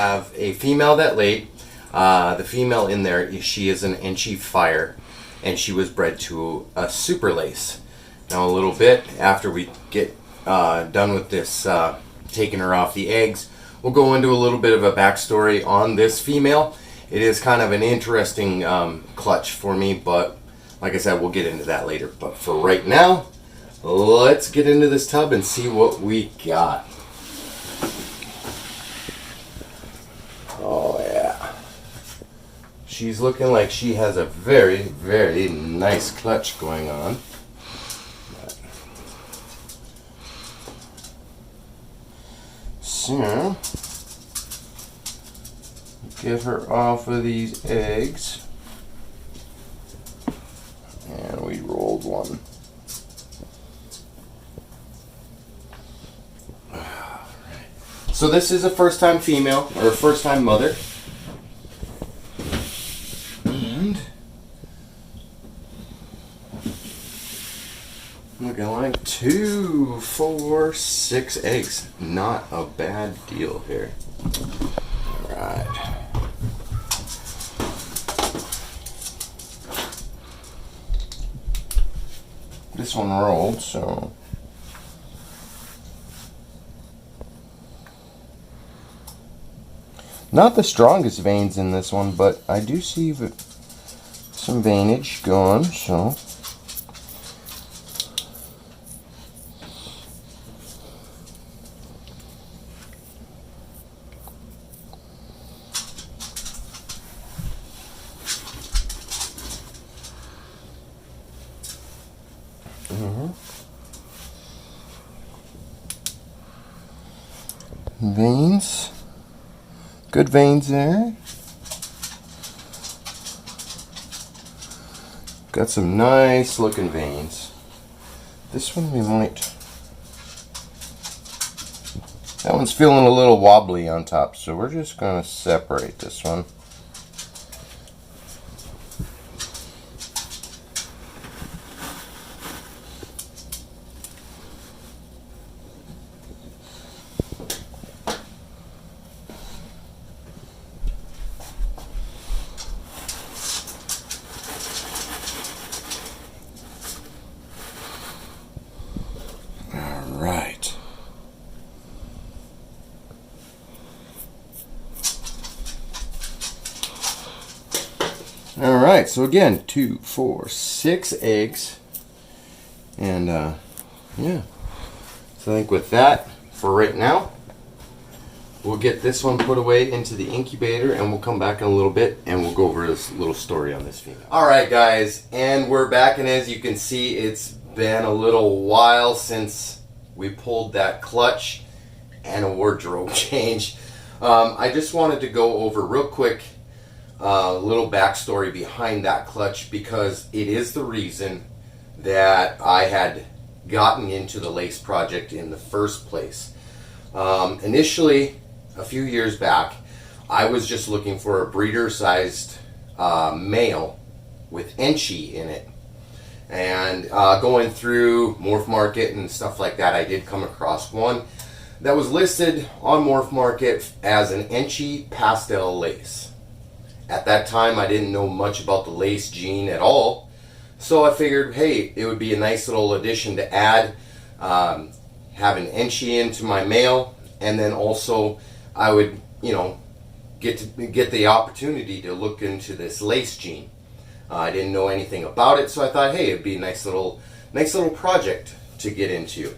have a female that laid. The female in there, she is an Enchi Fire, and she was bred to a super lace. Now a little bit after we get done with this, taking her off the eggs, we'll go into a little bit of a backstory on this female. It is kind of an interesting clutch for me, but like I said, we'll get into that later. But for right now, let's get into this tub and see what we got. Oh yeah. She's looking like she has a very, very nice clutch going on. So, get her off of these eggs. And we rolled one. So this is a first time female, or first time mother. And looking like 2, 4, 6 eggs. Not a bad deal here. Alright. This one rolled, so not the strongest veins in this one, but I do see some veinage going, so veins, good veins there. Got some nice looking veins. This one we might, that one's feeling a little wobbly on top, so we're just going to separate this one. Right. Alright, so again, 2, 4, 6 eggs. And yeah. So I think with that, for right now, we'll get this one put away into the incubator, and we'll come back in a little bit and we'll go over this little story on this female. Alright guys, and we're back, and as you can see, it's been a little while since we pulled that clutch and a wardrobe change. I just wanted to go over real quick a little backstory behind that clutch, because it is the reason that I had gotten into the lace project in the first place. Initially, a few years back, I was just looking for a breeder sized male with Enchi in it. And going through Morph Market and stuff like that, I did come across one that was listed on Morph Market as an Enchi pastel lace. At that time, I didn't know much about the lace gene at all, so I figured, hey, it would be a nice little addition to add, have an Enchi into my male, and then also I would, you know, get the opportunity to look into this lace gene. I didn't know anything about it, so I thought, hey, it'd be a nice little project to get into.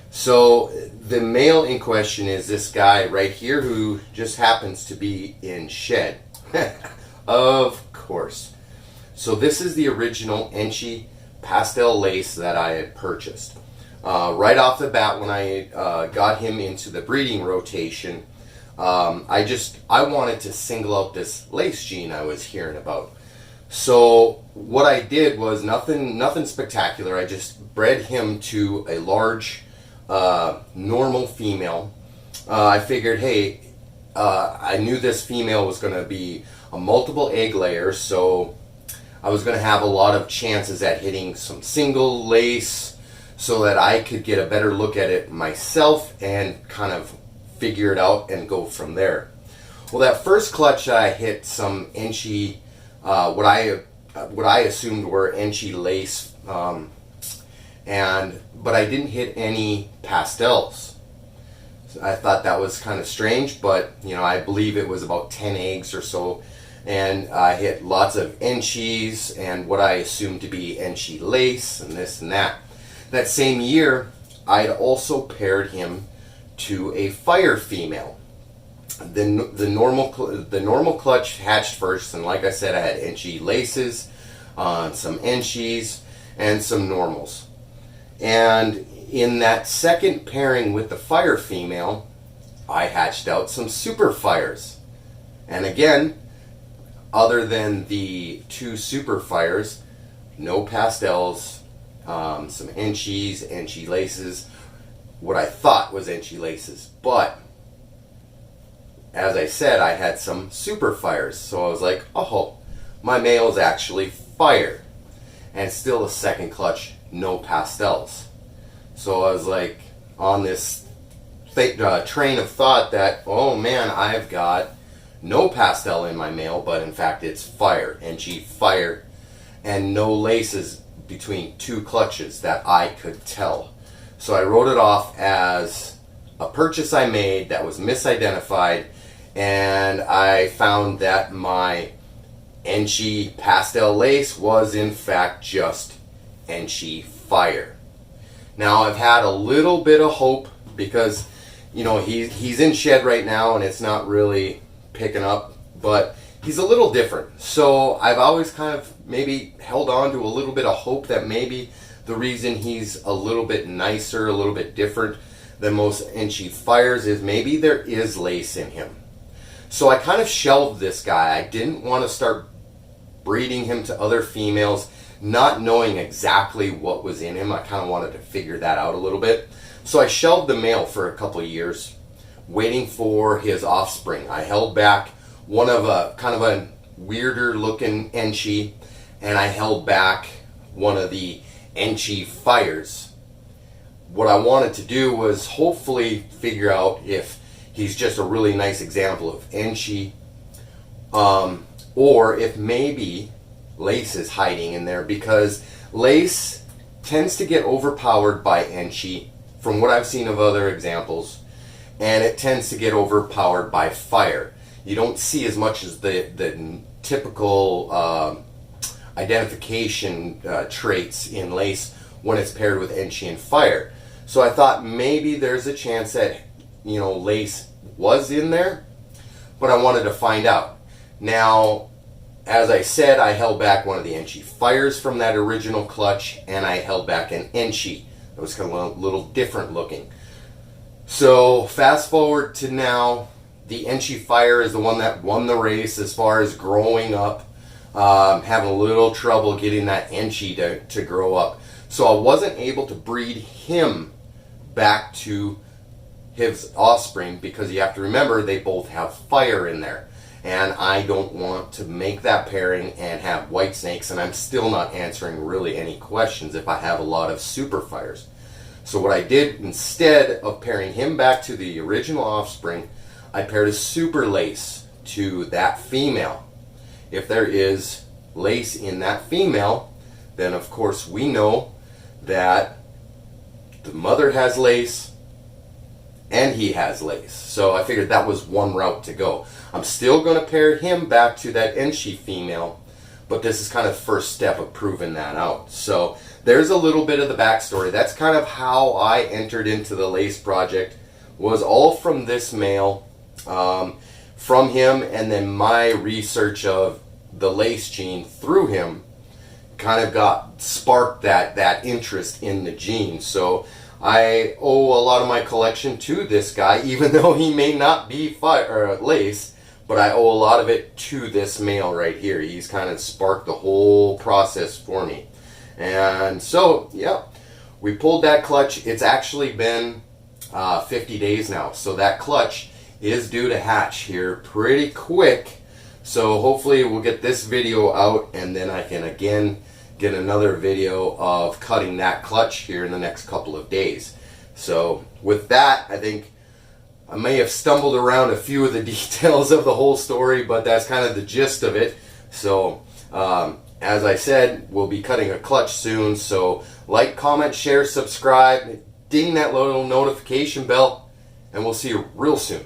So the male in question is this guy right here, who just happens to be in shed. Of course. So this is the original Enchi pastel lace that I had purchased. Right off the bat, when I got him into the breeding rotation, I wanted to single out this lace gene I was hearing about. So what I did was nothing spectacular. I just bred him to a large normal female. I figured, hey, I knew this female was going to be a multiple egg layer, so I was going to have a lot of chances at hitting some single lace so that I could get a better look at it myself and kind of figure it out and go from there. Well, that first clutch I hit some inchy, what I assumed were inchy lace, but I didn't hit any pastels. So I thought that was kind of strange, but I believe it was about 10 eggs or so, and I hit lots of inchies and what I assumed to be inchy lace and this and that. That same year, I'd also paired him to a fire female. The normal clutch hatched first, and like I said, I had inchy laces, some inchies, and some normals. And in that second pairing with the fire female, I hatched out some super fires. And again, other than the 2 super fires, no pastels, some inchies, inchy laces, what I thought was inchy laces. But as I said, I had some super fires, so I was like, oh, my male's actually fire. And still a second clutch, no pastels. So I was like on this train of thought that, oh man, I've got no pastel in my male, but in fact it's fire, inchy fire, and no laces between 2 clutches that I could tell. So I wrote it off as a purchase I made that was misidentified, and I found that my inchy pastel lace was in fact just inchy fire. Now I've had a little bit of hope because he's in shed right now and it's not really picking up, but he's a little different. So I've always kind of maybe held on to a little bit of hope that maybe the reason he's a little bit nicer, a little bit different than most inchy fires is maybe there is lace in him. So I kind of shelved this guy. I didn't want to start breeding him to other females, not knowing exactly what was in him. I kind of wanted to figure that out a little bit. So I shelved the male for a couple of years, waiting for his offspring. I held back one of a kind of a weirder looking inchy, and I held back one of the inchy fires. What I wanted to do was hopefully figure out if he's just a really nice example of inchy, or if maybe lace is hiding in there, because lace tends to get overpowered by inchy from what I've seen of other examples, and it tends to get overpowered by fire. You don't see as much as the typical identification traits in lace when it's paired with inchy and fire. So I thought maybe there's a chance that lace was in there, but I wanted to find out. Now, as I said, I held back one of the inchy fires from that original clutch, and I held back an inchy that was kind of a little different looking. So fast forward to now, the inchy fire is the one that won the race as far as growing up. Having a little trouble getting that inchy to grow up. So I wasn't able to breed him back to his offspring, because you have to remember they both have fire in there. And I don't want to make that pairing and have white snakes, and I'm still not answering really any questions if I have a lot of super fires. So what I did, instead of pairing him back to the original offspring, I paired a super lace to that female. If there is lace in that female, then of course we know that the mother has lace and he has lace. So I figured that was one route to go. I'm still going to pair him back to that inchy female, but this is kind of the first step of proving that out. So there's a little bit of the backstory. That's kind of how I entered into the lace project, was all from this male, from him, and then my research of the lace gene through him kind of got sparked that interest in the gene. So I owe a lot of my collection to this guy, even though he may not be lace, but I owe a lot of it to this male right here. He's kind of sparked the whole process for me. And so, yeah, we pulled that clutch. It's actually been 50 days now. So that clutch is due to hatch here pretty quick. So hopefully we'll get this video out, and then I can again get another video of cutting that clutch here in the next couple of days. So with that, I think I may have stumbled around a few of the details of the whole story, but that's kind of the gist of it. So, as I said, we'll be cutting a clutch soon. So, like, comment, share, subscribe, ding that little notification bell, and we'll see you real soon.